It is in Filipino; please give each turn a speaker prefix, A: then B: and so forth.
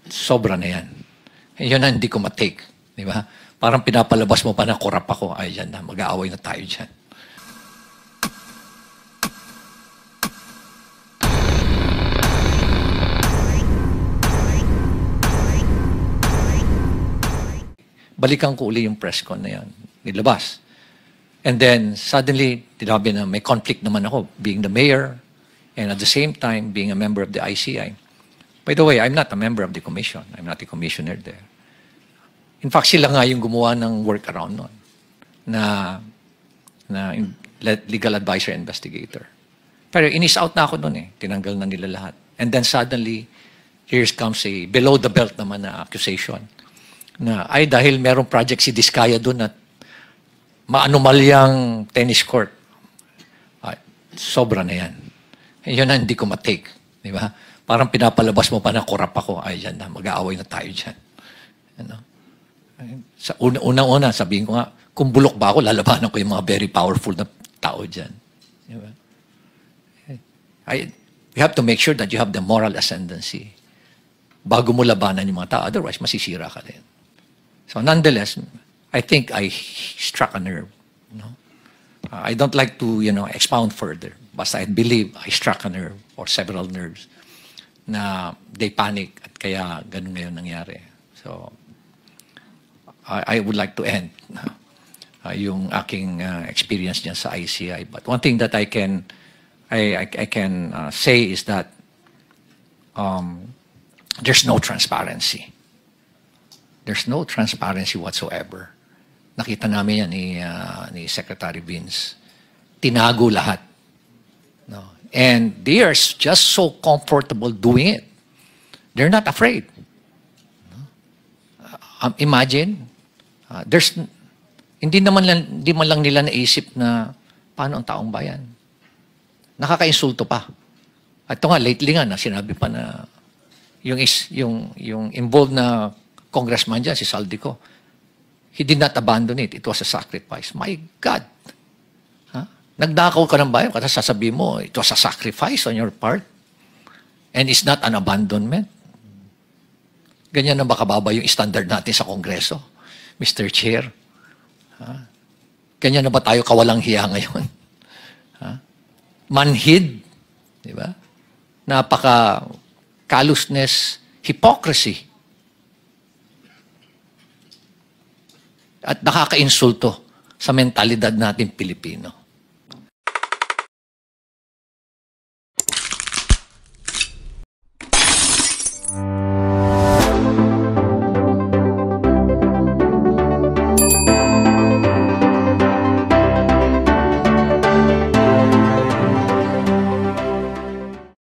A: sobra na yan. Yun na hindi ko matake. Di ba? Parang pinapalabas mo pa na korap ako. Ay, yan na. Mag-aaway na tayo dyan. Balikan ko uli yung press con na yan. Nilabas. And then, suddenly, tinabi na may conflict naman ako, being the mayor, and at the same time, being a member of the ICI. By the way, I'm not a member of the commission. I'm not a commissioner there. In fact, sila nga yung gumawa ng workaround nun na legal advisor investigator. Pero inis out na ako nun eh. Tinanggal na nila lahat. And then suddenly, here comes a below-the-belt naman na accusation na ay dahil merong project si Diskaya doon at maanumalyang tennis court. Ay, sobra na yan. Yun na hindi ko matake. Di ba? Parang pinapalabas mo pa na korap ako. Ay, yan na. Mag-aaway na tayo dyan. Ano? Sa unang-una, sabihin ko nga, kung bulok ba ako, lalabanan ko yung mga very powerful na tao dyan. Di ba? You have to make sure that you have the moral ascendancy bago mo labanan yung mga tao. Otherwise, masisira ka din. So nonetheless, I think I struck a nerve. No? I don't like to, expound further. Basta I believe I struck a nerve or several nerves na they panic at kaya ganun ngayon nangyari. So I would like to end yung aking experience niyan sa ICI. But one thing that I can say is that there's no transparency. There's no transparency whatsoever. Nakita namin yan ni Secretary Vince. Tinago lahat. No? And they are just so comfortable doing it. They're not afraid. Imagine, hindi man lang nila naisip na paano ang taong bayan. Nakaka-insulto pa. At ito nga, lately nga, sinabi pa na yung involved na congressman dyan, si Saldico, he did not abandon it. It was a sacrifice. My God! Nagdakaw ka ng bayan, kasi sasabihin mo, it was a sacrifice on your part. And it's not an abandonment. Ganyan na ba kababa yung standard natin sa Kongreso? Mr. Chair? Ganyan na ba tayo kawalang hiya ngayon? Manhid? Di ba? Napaka callousness, hypocrisy. At nakaka-insulto sa mentalidad natin Pilipino.